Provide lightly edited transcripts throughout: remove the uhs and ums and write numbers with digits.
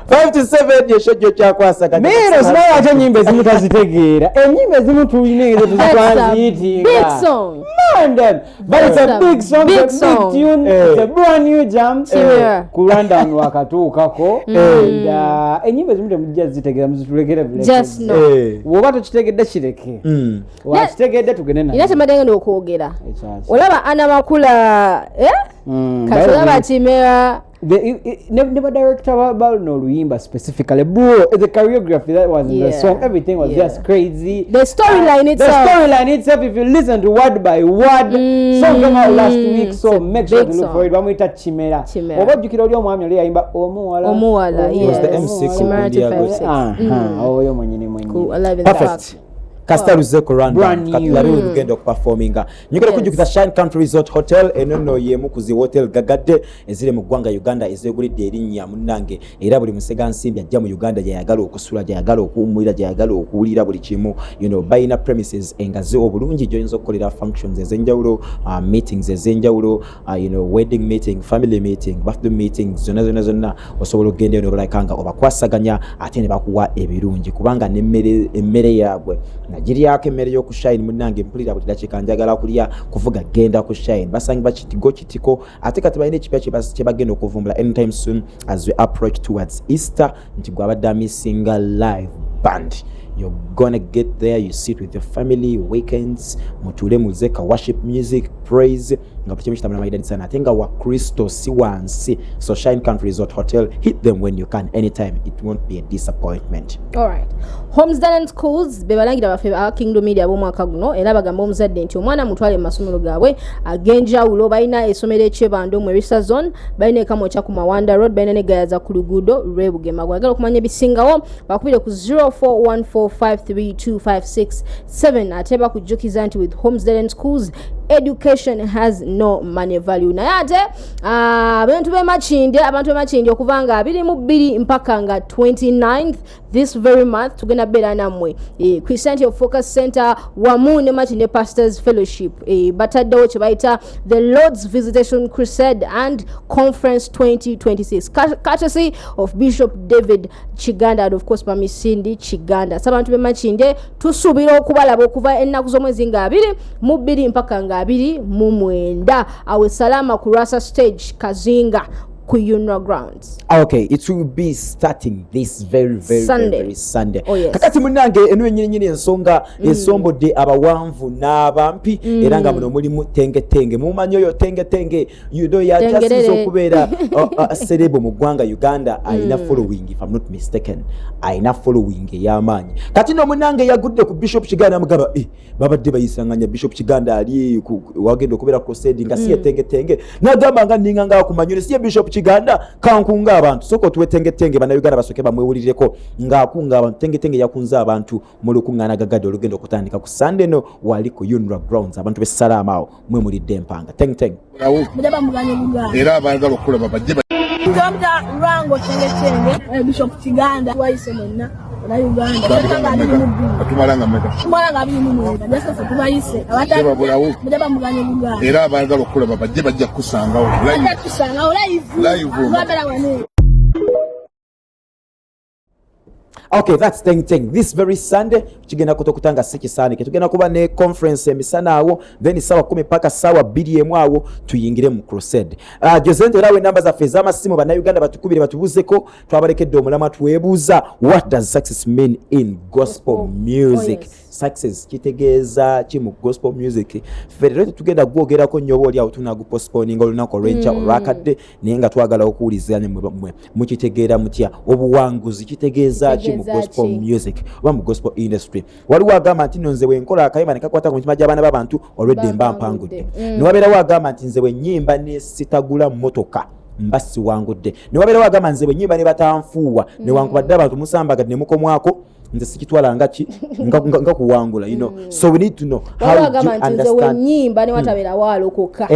5 to 7 yeshojjo kyakwasa kati mero sinayo ate nyimbe zimu tazitegeera enyimbe zimu tulina ezo tuzitwanziyitinga big song man but it's a big song, big it's a big tune, it's a brand new jam ku rundown wakatuukako and enyimbe zimu temujja zitegeera muzitulekere just no woba tokitegedde kireke wakitegedde tugende naye ina temadenge n'okwogera olaba ana makula katulaba kimera never director about no Luimba specifically, bro. The choreography that was in the song, everything was just crazy. The storyline itself, if you listen to word by word, song came out last week, so make sure to look for it. When we touch Chimera, what you kill your mom, you're imba Omuwala, yes, the MC cool. I love it. Perfect. Kastaruze kuranda katlari urugendo performinga nyikora kujukita Shine Country Resort Hotel enono yemu kuzi hotel gagadde ezire mu gwanga Uganda ezegulidde erinnya munange era buli musega nsimbi ajja mu Uganda yayagala okusula yayagala okuwumulira yayagala okuwulira buli kimu bayina premises engaze obulungi joyinza okukolera functions ezenjawulo meetings ezenjawulo wedding meeting, family meeting, birthday meeting zonna osobola okugenda eno balakanga obakwasaganya ate ne bakuwa ebirungi kubanga n'emmere yabwe Najiri yake emmere yo ku Shine munange mpulira buli dakiika njagala kulya kuvuga genda ku Shine basangi bakitigo kitiko ate kati balina ekipya kye bagenda okuvumbula anytime soon as we approach towards Easter nti gwabadde amisinga live band. You're gonna get there, you sit with your family, weekends, mutule muzeka, worship music, praise. I think our Christo si wansi. So Shine Country Resort Hotel, hit them when you can, anytime. It won't be a disappointment. Alright. Homes and Schools, bebalangira bafe Kingdom Media bomwaka guno era bagamba omuzadde nti omwana mutwale mu masomero gaabwe agenjawulo balina essomero ekyebando mu Risa Zone balina ekamo kya ku Mawanda Road balina ne gayaza ku luguudo lw'Ebugema gwagala okumanya ebisingawo bakubire ku 0414532567 ate bakujjukiza nti with Homes and Schools education has no money value. Naye ate abantu b'Emakindye okuva nga 22 mpaka nga 29th this very month tugenda beera nammwe Christianity of Focus Center wamu ne Makindye Pastors Fellowship bataddewo kye bayita the Lord's Visitation Crusade and Conference 2026 courtesy of Bishop David Chiganda and of course Mami Cindy Chiganda. Abantu b'Emakindye tusuubira okubalaba okuva ennaku z'omwezi nga 22 mpaka nga 29 awe salama ku Rasa Stage Kazinga Kuyunwa Grounds. Okay, it will be starting this very Sunday. Oh, yes. Kakati munange eno nyine ensonga esombodde abawanvu n'abampi era nga muno mulimu tenge mumanyo yo tenge yachasiza okubeera serebo mu gwanga Uganda ayina following if I'm not mistaken ayina following ey'amaanyi kati no munange yagudde ku Bishop Chiganda mugaba babadde bayisanganya Bishop Chiganda ali wagenda okubeera crusade nga siye tenge nagamba nga ninga nga kumanyire siye Bishop Chiganda kankunga abantu soko tuwetenge bana Uganda basoke bamwewulirireko ngaakunga abantu tenge yakunza abantu mu lukungana gagadde olugendo okutandika ku Sunday no wali ku Unra Grounds abantu bessalama awo mwe mulidde empanga tenge mudaba muganye Uganda era abagala okulaba bajje Uganda rango tenge Bishop Chiganda waise monna na Uganda atumalanga meka tumalanga bimu ndasa tubayise abataka mudaba muganye Uganda era abagala okulaba bajje kusanga live Okay, that's thing. This very Sunday, chigenda kutokutanga sekisani. Tugenda kuba ne conference emisana awo, then sawa 10 paka sawa BDM awo tuyingire mu crusade. Josente rawe namba za feza amasimu bana Uganda batukubire batubuzeko twabarekedde omulama tuwebuza what does success mean in gospel music? Oh, yes. Success kitegeeza kimu gospel music. Federate tugenda gwogerako nyobo oli awo tunagupostponing olunako lwencha olwakadde nenga twagala okuwulizanya mu kitegeera mutya obuwanguzi kitegeeza mu gospel music oba mu gospel industry waliwo agamba nti nze wenkola akayimba nekakwata ku mitima gy'abaana b'abantu olwedde mba mpangudde niwabeerawo agamba nti nze wennyimba ne sitagula mmotoka mbasi wangudde niwabeerawo agamba nze wennyimba ne batanfuuwa newankubadde abantu musambagadde ne mukomwako nze sikitwala nga kuwangula so we need to know how to understand nze wennyimba ne watabeera waalokoka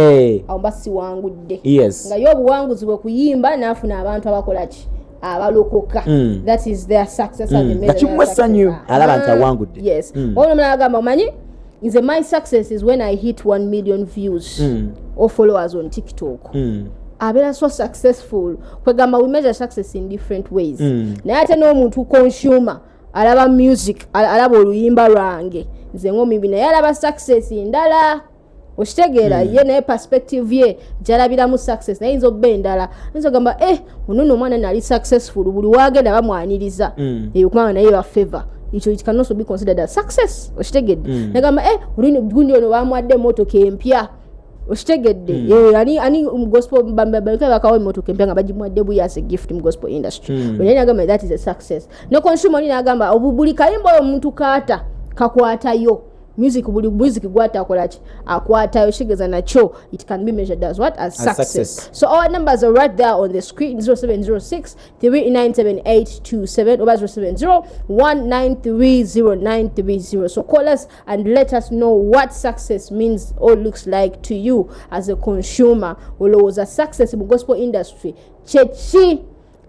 awo mbasi wangudde nga yo obuwanguzi bwe kuyimba naafuna abantu abakolaki abalokoka that is their success at the middle chimwesanyu alaba wangudde yes ono mnagamba omanyi is my success is when I hit 1 million views or followers on TikTok abera so successful kwegamba we measure success in different ways naye ate n'omuntu consumer alaba music alaba oluyimba lwange nze ng'omuyimbi naye alaba success ndala okitegeera ye naye perspective ye gyalabiramu success naye yinza obba endala yinza ogamba ono nno omwana nali successful buli wagenda bamwaniriza kubanga naye ba favor it can also be considered as success okitegedde nagamba gundi ono bamwadde emotoka empya okitegedde ani gospel bakawa emotoka empya nga bagimwadde buyi as a gift mu gospel industry naye nagamba that is a success no consumer ni nagamba buli kayimbo omuntu kaata kakwatayo music gwata akolaki akwatayo shigeza nacho it can be measured as what as success. So our numbers are right there on the screen 0706 397827 or 070 1930 so call us and let us know what success means or looks like to you as a consumer olowooza success mu gospel industry chechi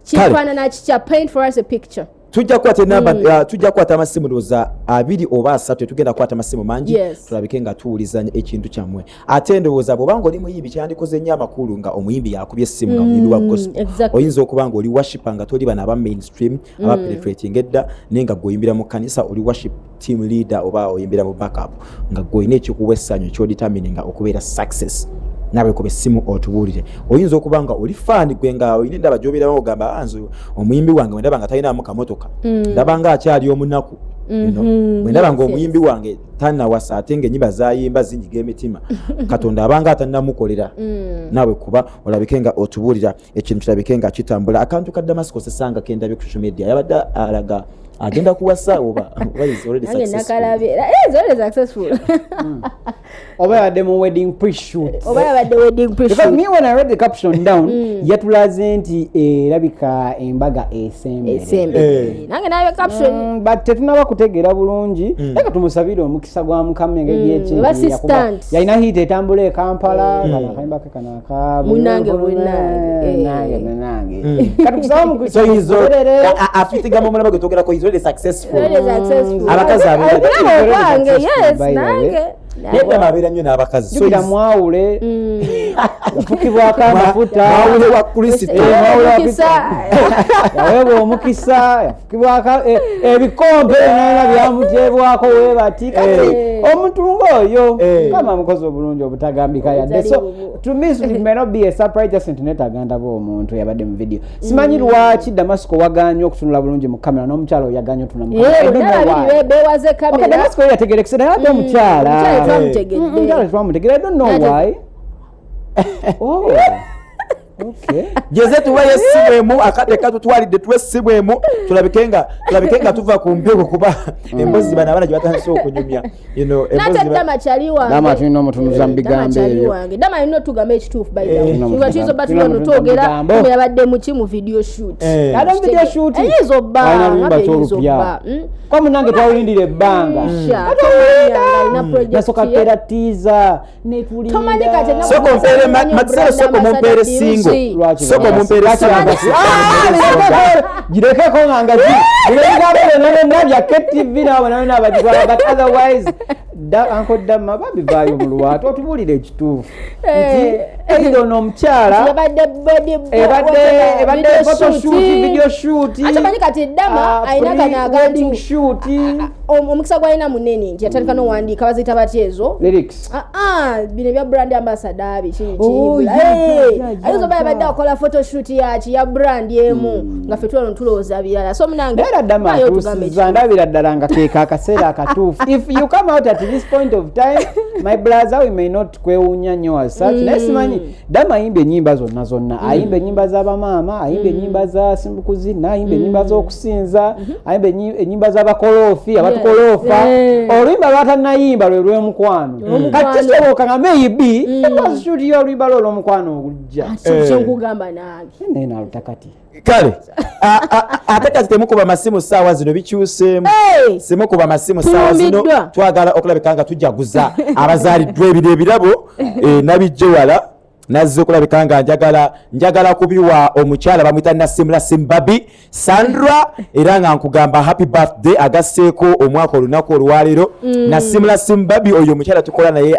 chifanana chicha paint for us a picture. Tujja kwata namba tujja kwata amasimu doza 2 oba 3 tugenda kwata amasimu mangi tulabike nga tuwulizanya ekintu kyamwe ate ndowooza bw'obanga oli muyimbi kyandikoze nnyo amakulu nga omuyimbi yakubye essimu nga muyimbi wa gospel oyinza okuba nga oli worshipper nga toli bana aba mainstream aba penetrating edda naye nga gweoyimbira mu kanisa oli worship team leader oba oyimbira mu backup nga gwolina ekikuwa essanyu ky'odetermininga okubeera success nawe ko besimu otubuulire oyinza okubanga oli fan gwe nga oyina ndaba gyobera bagamba anzo omuyimbi wange ndaba nga talina mu kamotoka ndaba nga akyali omunaku ndaba nga omuyimbi wange tanna wasa atenge nyiba zayimba zinyiga emitima katonda abanga atannamukolera nawe kuba olabike nga otubuulira ekintu kirabike nga kitambula akantu ka Damascus sanga kendabye ku social media yabadde alaga agenda kuwasa oba is already successful oba the wedding pre-shoot oba the wedding pre-shoot because me when I read the caption down yatulaze nti erabika embaga esembe nange nayo caption but tetunaba kutegeera bulungi leka tumusabire omukisa gwa Mukama engeri yakuba yalina hit etambula e Kampala akayimba ke kana ka munange katukusaba mukisa izo afitigamu mulaba gutogera ko izo successful abakazi abiri yes nange nenda mabira nnyo n'abakazi so mwawule fukibwa kamafuta mwawule wa Kristo mwawule wa Kristo yawe omukisa fukibwa ebikombe nana byamutebwako webati kati omuntu ngoyo kama mukozi obulungi obutagambika yadde so to me it may not be a surprise just internet aganda bo omuntu yabadde mu video simanyi lwaki Damascus waganya okutunula bulungi mu kamera n'omukyalo yaganya otunula mu kamera bewaze kamera Damascus yategerekesera yadde omukyala I don't know why. Oh. Okay. Jeze tuwaye simwemu akateka tutwalide tuwe simwemu tulabikenga tuva ku mbego kuba embozi bana bana gyatanso okunyumya embozi dama chaliwa dama tuno mutunuza mbigambe dama ino tugambe ekitufu by the way ngatizo batula notogera yabadde mu kimu video shoot adam video shoot ezo ba kwa munange twawulindire banga nasoka pera teaser netulinda soko mpere matsero soko mumpere singo soko mumpere singo jireka ko nganga nabya KTV na abajwa but otherwise Uncle Dama babivayo mu lwato otubulire ekituufu eyo n'omukyala ebadde photoshoot video shoot atamanyi kati Dama ayina kana agandi shoot omukisa gwalina munene nti yatandika n'owandiika baziyita batyezo lyrics bino bya brand ambassador bikinyibula ayizo yabadde akola photoshoot ya brand emu nga ffe tulano tulowooza birala so munange era Dama akusiza ndabira ddala nga keeka akaseera akatuufu if you come out at this point of time my brother we may not kwewunya nnyo as such nesimanyi Dama ayimba ennyimba zonna ayimba ennyimba z'abamaama ayimba ennyimba za simbukuzi ayimba ennyimba z'okusinza ayimba ennyimba z'abakoloofi abatukolofa oluyimba lwatanayimba lwe lw'omukwano kati kisoboka nga maybe studio oluyimba lwo olw'omukwano ogujja kyenkugamba nange naye nalutakati kale ate kati temukuba masimu ssaawa zino bikyuseemu simukuba masimu ssaawa zino twagala okulabika nga tujaguza abazaaliddwa ebiro ebirabo nabijje wala nazze okulabika nga njagala kubiwa omukyala bamwita Nasimula Simbabi Sandra era nga nkugamba happy birthday agasseeko omwaka olunaku olwaleero Nasimula Simbabi oyo omukyala tukola naye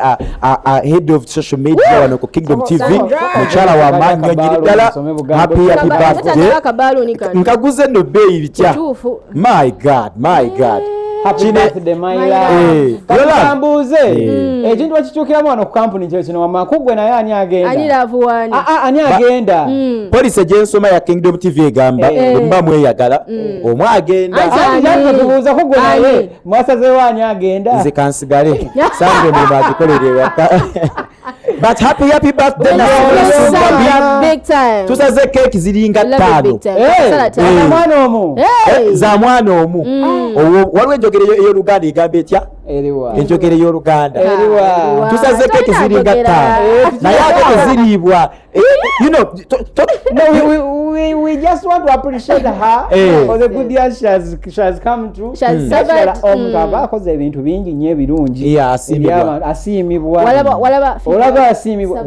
head of social media wano ku Kingdom TV mukyala wa maanyi nyiri ddala happy birthday nkaguze nno bbeeyi bitya my god Happy birthday my love. Kambuze. Ekintu bakikyukiramu wano ku kampuni kino wamakugwe naye ani agenda. Ani lavuwani. Ani agenda. Police egyensoma ya Kingdom TV egamba mba mweyagala omwe agenda. Ani kubuuza kugwe naye mwasazeewo ani agenda. Nze kansigale. Sande mu bagikolere waka. But happy birthday big time. Tusaze cake ziringa 5. Za mwana omu. Za mwana omu. Waliwo enjogera ey'Oluganda egamba etya? Eriwa. Enjogera ey'Oluganda. Eriwa. Tusaze cake ziringa 5. Naye ate teziriibwa. You know, no, we just want to appreciate her for the good years she has come through. She has served. Abakoze ebintu bingi nnyo ebirungi. Asiimibwa. Olaba asiimibwa.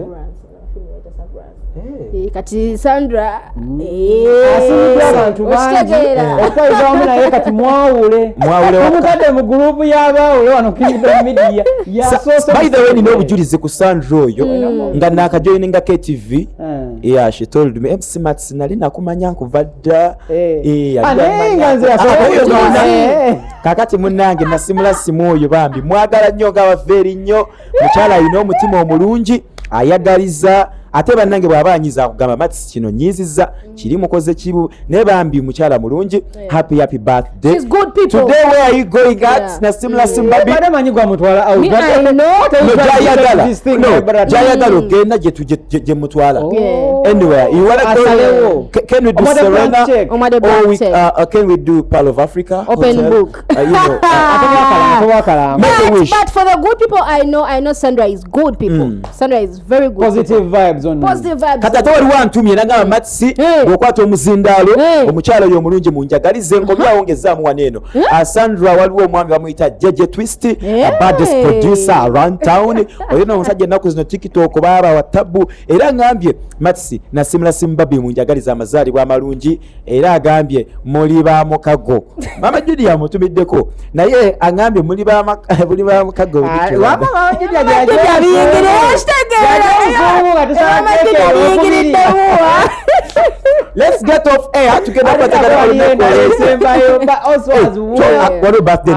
Kati Sandra asiimibwa abantu bangi okwayiza wamu naye kati mwawule omukadde mu gurupu y'abaawule wano Kingdom Media by the way nina obujulizi ku Sandra oyo nga naakajoyininga KTV she told me MC Mats nali nakumanya nkuva dda kakati munnange Nasimula simu oyo bambi mwagala nnyo ng'abaveeri nnyo mukyala alina omutima omulungi ayagaliza ate bannange bw'abanyiza akugamba Mats kino nyiizizza kiri mukoze kibu naye bambi mukyala mulungi happy birthday. She's good people. Today where are you going at? Nasimula Simbabi badamanyi gwa mutwala out jayagala ogenda gye mutwala anywhere you wanna go can we do Serena or can we do Pearl of Africa open book you know but for the good people I know Sandra is good people. Sandra is very good positive vibes on positive vibes kati ate waliwo antumye nagamba Matsi bw'okwata omuzindaalo omukyala oyo omulungi munjagalize ngomyawo ngezaamu wano eno Sandra waliwo omwami bamuyita Jeje Twist baddest producer around town oyo n'omusajja ennaku zino TikTok baaba wa tabu era ngambye Matsi Nasimula Simbabi munjagalize amazaalibwa amalungi era agambye muli ba mukago mama Judy amutumiddeko naye agambye muli ba mukago let's get off air tugenda kubatagala birthday